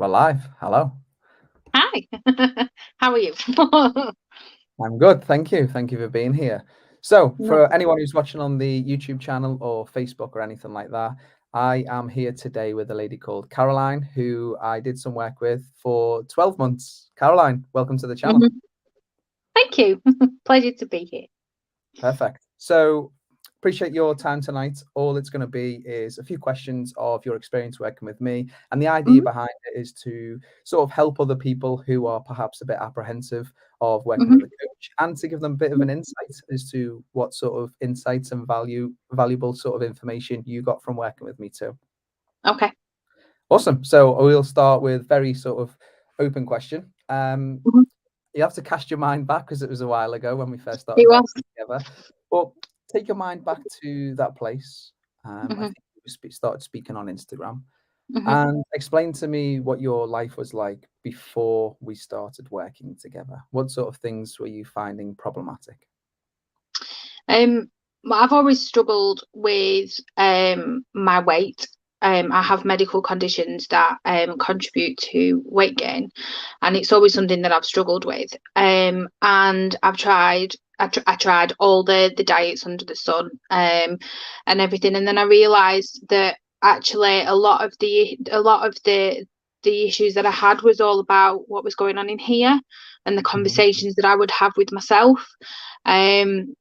We're live. Hello. Hi, how are you? I'm good. Thank you. Thank you for being here. So, No for problem. anyone who's watching on the YouTube channel or Facebook or anything like that, I am here today with a lady called Caroline, who I did some work with for 12 months. Caroline, welcome to the channel. Mhm. Thank you. Pleasure to be here. Perfect. So, appreciate your time tonight. All it's going to be is a few questions of your experience working with me. And the idea Mhm, behind it is to sort of help other people who are perhaps a bit apprehensive of working with a mhm. coach and to give them a bit of an insight as to what sort of insights and valuable sort of information you got from working with me too. Okay. Awesome. So we'll start with very sort of open question. Mhm. You have to cast your mind back because it was a while ago when we first started It was. working together. But take your mind back to that place. I Mhm, think we started speaking on Instagram mhm. and explain to me what your life was like before we started working together. What sort of things were you finding problematic? Um, I've always struggled with my weight. I have medical conditions that contribute to weight gain, and it's always something that I've struggled with. And I tried all the diets under the sun, and everything, and then I realised that actually a lot of the issues that I had was all about what was going on in here and the Mhm. conversations that I would have with myself. Um,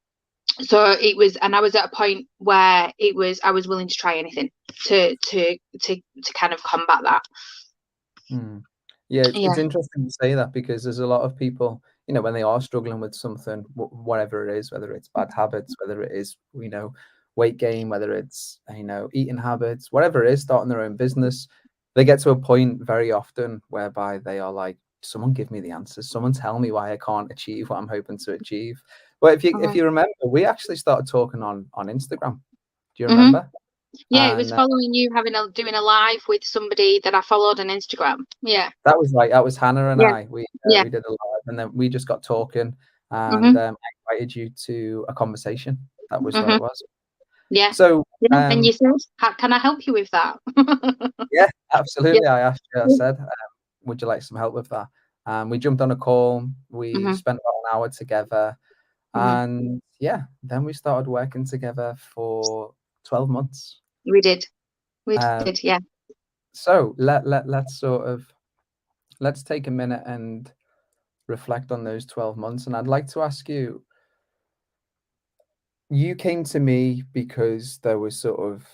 so it was, and I was at a point where I was willing to try anything to kind of combat that. Mm. Yeah, it's Yeah. interesting to say that because there's a lot of people, when they are struggling with something, whatever it is, whether it's bad habits, whether it is, weight gain, whether it's, eating habits, whatever it is, starting their own business, they get to a point very often whereby they are like, someone give me the answers, someone tell me why I can't achieve what I'm hoping to achieve. But if Hmm. you remember, we actually started talking on Instagram. Do you Hmm. remember? Yeah, it was And following you doing a live with somebody that I followed on Instagram. Yeah. that was right. That was Hannah and Yeah. I. Yeah. We did a live, and then we just got talking, and Hmm. I invited you to a conversation. That was what Hmm. it was. Yeah. So, Yeah. And you said, can I help you with that? yeah, Yeah. absolutely. I asked you. I said, "Would you like some help with that?" We jumped on a call. We Hmm. spent about an hour together, Hmm. and yeah, then we started working together for 12 months. We did. We Um, did. Yeah. so let's take a minute and reflect on those 12 months. And I'd like to ask you, you came to me because there was sort of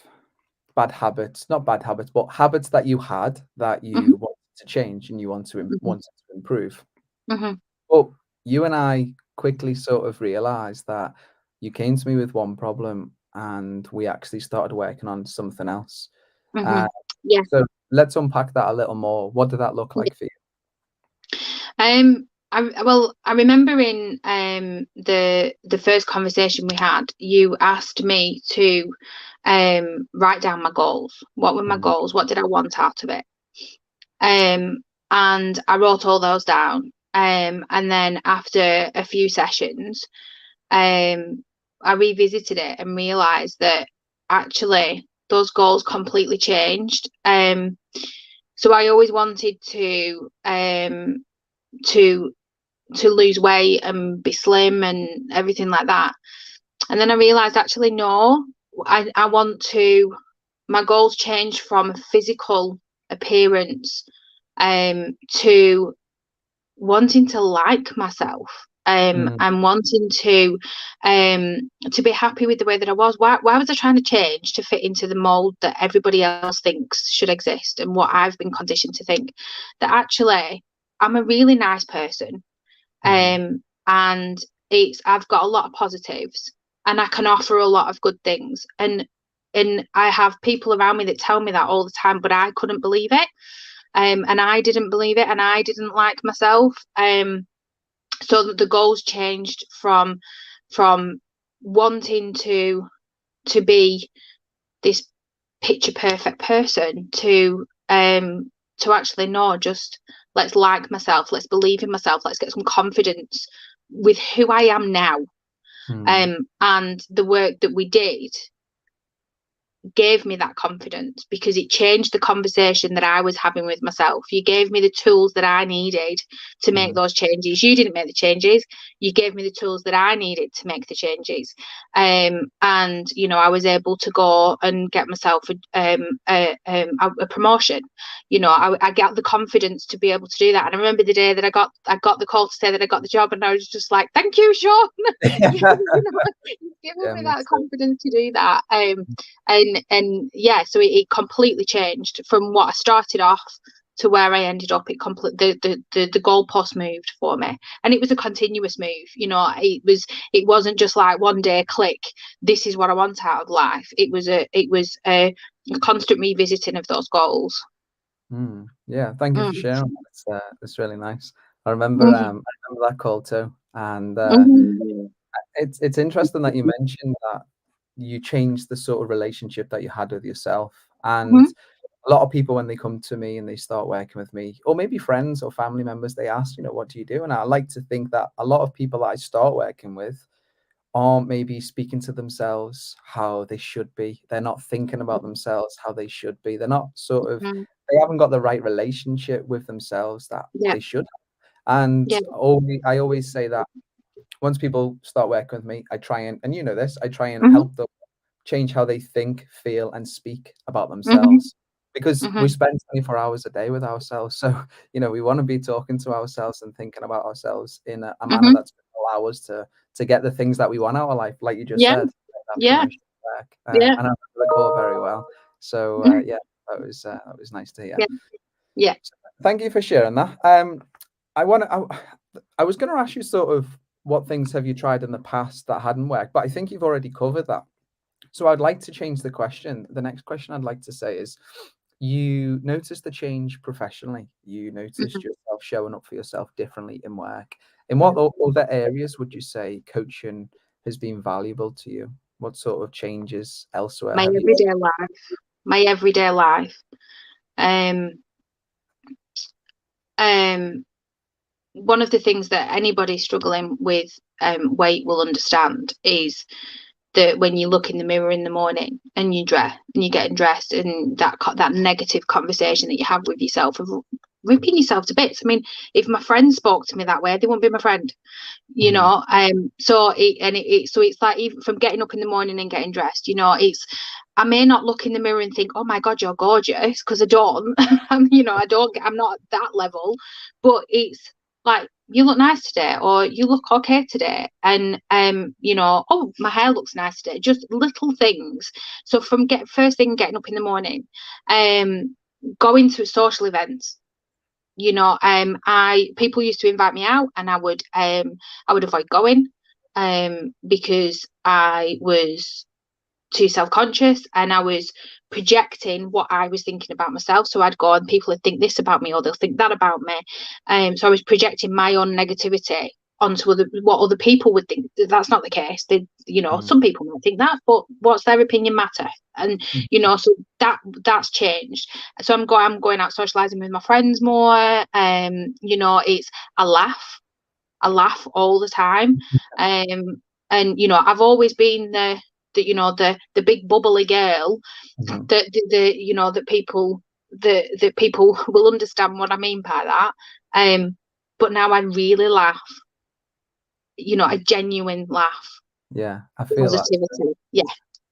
bad habits, not bad habits, but habits that you had that Hmm. you wanted to change and you Hmm. wanted to improve. Hmm. But you and I quickly sort of realized that you came to me with one problem and we actually started working on something else. Hmm. Uh, Yeah. so let's unpack that a little more. What did that look like for you? I remember in the first conversation we had, you asked me to write down my goals. What were my Mm, goals? What did I want out of it? Um, and I wrote all those down. And then after a few sessions, I revisited it and realised that actually those goals completely changed. So I always wanted to to lose weight and be slim and everything like that. And then I realized actually no, I want to, my goals changed from a physical appearance to wanting to like myself, mm, and wanting to be happy with the way that I was. Why was I trying to change to fit into the mold that everybody else thinks should exist and what I've been conditioned to think? That actually I'm a really nice person, mhm, and it's, I've got a lot of positives and I can offer a lot of good things, and I have people around me that tell me that all the time, but I couldn't believe it, and I didn't believe it, and I didn't like myself. So the goals changed from wanting to be this picture perfect person to actually no, just let's like myself, let's believe in myself, let's get some confidence with who I am now. mm, And the work that we did gave me that confidence, because it changed the conversation that I was having with myself. You gave me the tools that I needed to make those changes. You didn't make the changes. You gave me the tools that I needed to make the changes. And, you know, I was able to go and get myself a promotion. You know, I got the confidence to be able to do that. And I remember the day that I got the call to say that I got the job, and I was just like, thank you, Shaun. You know, you've given me that confidence to do that. And yeah, so it completely changed from what I started off to where I ended up. The goalpost moved for me, and it was a continuous move. You know, it wasn't just like one day click, this is what I want out of life. It was a constant revisiting of those goals. Yeah, thank you for sharing. That's really nice. I remember that call too, and it's interesting that you mentioned that you changed the sort of relationship that you had with yourself. And a lot of people, when they come to me and they start working with me, or maybe friends or family members, they ask, you know, what do you do? And I like to think that a lot of people that I start working with aren't maybe speaking to themselves how they should be. They're not thinking about themselves how they should be. They're not sort of, they haven't got the right relationship with themselves that they should. And I always say that once people start working with me, I try and you know this, I try and help them change how they think, feel, and speak about themselves. Because we spend 24 hours a day with ourselves. So, you know, we want to be talking to ourselves and thinking about ourselves in a manner that's going to allow us to get the things that we want out of life, like you just said. And I remember the call very well. So yeah, that was nice to hear. Yeah. So, thank you for sharing that. I was going to ask you sort of what things have you tried in the past that hadn't worked, but I think you've already covered that. So I'd like to change the question. The next question I'd like to say is, you noticed the change professionally. You noticed yourself showing up for yourself differently in work. In what other areas would you say coaching has been valuable to you? What sort of changes elsewhere have you? My everyday life. One of the things that anybody struggling with weight will understand is that when you look in the mirror in the morning and you're getting dressed, and that negative conversation that you have with yourself of ripping yourself to bits. I mean, if my friend spoke to me that way, they wouldn't be my friend, you know. So it's like, even from getting up in the morning and getting dressed, you know, I may not look in the mirror and think, oh my God, you're gorgeous, because I don't. You know, I'm not at that level, but it's like, you look nice today, or you look okay today, and you know, oh, my hair looks nice today. Just little things. So from first thing getting up in the morning, going to social events, you know, people used to invite me out, and I would avoid going because I was too self-conscious, and I was projecting what I was thinking about myself. So I'd go, and people would think this about me, or they'll think that about me. So I was projecting my own negativity onto what other people would think. That's not the case. You know, some people might think that, but what's their opinion matter? And you know, so that's changed. So I'm going out socializing with my friends more. You know, I laugh all the time. And you know, I've always been the big bubbly girl that you know, that people will understand what I mean by that. But now I really laugh, you know, a genuine laugh. Yeah, I feel positivity.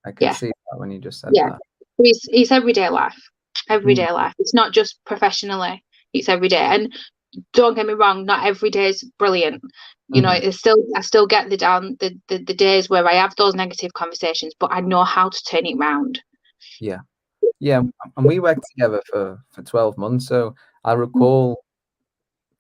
I can see that when you just said that. It's everyday life. Life. It's not just professionally, it's every day. And don't get me wrong, not every day is brilliant. You know, I still get the days where I have those negative conversations, but I know how to turn it around. Yeah. And we worked together for 12 months. So I recall,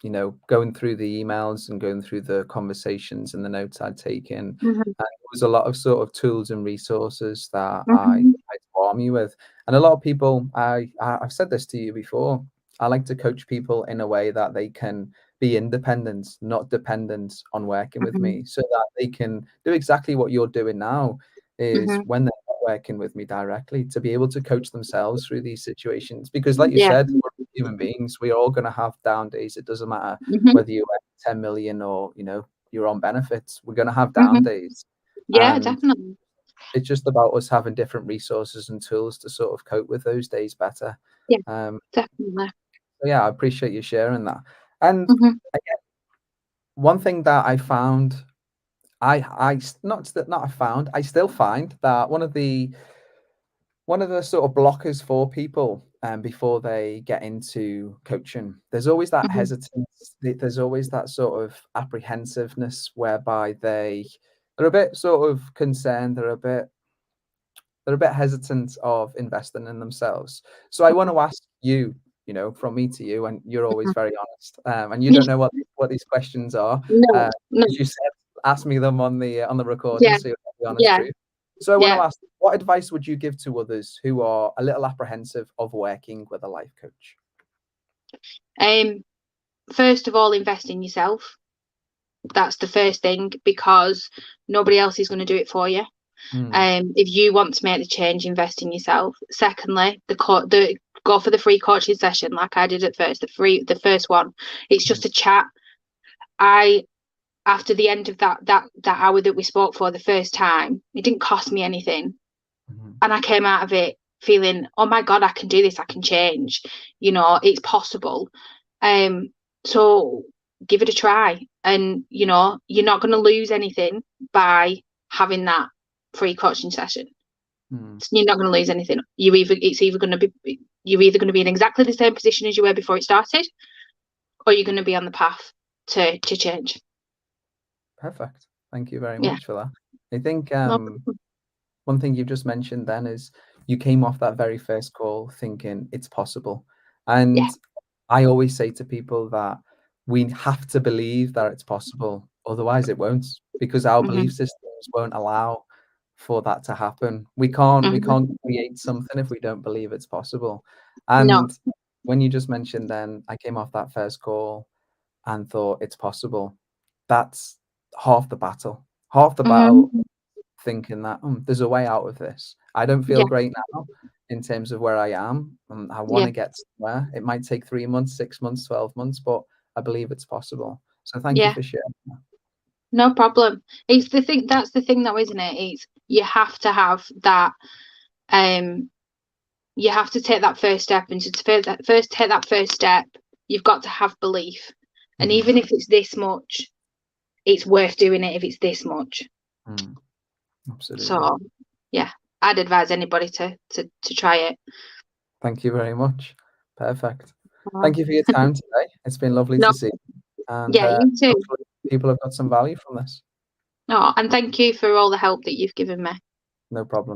you know, going through the emails and going through the conversations and the notes I'd taken. And there was a lot of sort of tools and resources that I to arm you with. And a lot of people, I've said this to you before, I like to coach people in a way that they can be independent, not dependent on working with me, so that they can do exactly what you're doing now, is when they're not working with me directly, to be able to coach themselves through these situations. Because like you said, we're human beings, we're all going to have down days. It doesn't matter whether you earn 10 million or, you know, you're on benefits, we're going to have down days. Yeah, definitely. it's just about us having different resources and tools to sort of cope with those days better. Yeah, Um, definitely. so yeah, I appreciate you sharing that. And Hmm. again, one thing that I found, not I found, I still find that one of the sort of blockers for people before they get into coaching, there's always that Hmm. hesitance. There's always that sort of apprehensiveness whereby they're a bit sort of concerned. They're a bit hesitant of investing in themselves. So I want to ask you, from me to you, and you're always very honest, and you don't know what these questions are, No, no, as you said, ask me them on the recording, yeah, so you'll get the honest yeah, truth. So I want to yeah. ask, what advice would you give to others who are a little apprehensive of working with a life coach? First of all, invest in yourself. That's the first thing, because nobody else is going to do it for you. Mm, If you want to make the change, invest in yourself. Secondly, the go for the free coaching session, like I did at first. The first one, it's mm, just a chat. I After the end of that hour that we spoke for the first time, it didn't cost me anything, mm, and I came out of it feeling, oh my god, I can do this. I can change. It's possible. Um, so give it a try, and you're not going to lose anything by having that free coaching session. mm, You're not going to lose anything. You're either going to be in exactly the same position as you were before it started, or you're going to be on the path to change. perfect. Thank you very Yeah. much for that. I think No. one thing you've just mentioned then is you came off that very first call thinking it's possible. Yeah. And I always say to people that we have to believe that it's possible, otherwise it won't, because our Hmm. belief systems won't allow for that to happen. We can't Hmm. create something if we don't believe it's possible. No. And when you just mentioned then I came off that first call and thought it's possible, that's half the battle. Half the battle Hmm. thinking that there's a way out of this. I don't feel Yeah. great now in terms of where I am. I want Yeah. to get somewhere. It might take 3 months, 6 months, 12 months, but I believe it's possible. So thank you Yeah. for sharing. No problem. It's the thing. That's the thing, though, isn't it? It's you have to have that. Um, you have to take that first step, and to take that first step, you've got to have belief. And Mm, even if it's this much, it's worth doing it. If it's this much, mm, absolutely. so yeah, I'd advise anybody to try it. Thank you very much. Perfect. Uh, Thank you for your time today. It's been lovely no, to see you, and yeah, you too. hopefully people have got some value from this. No, and thank you for all the help that you've given me. No problem.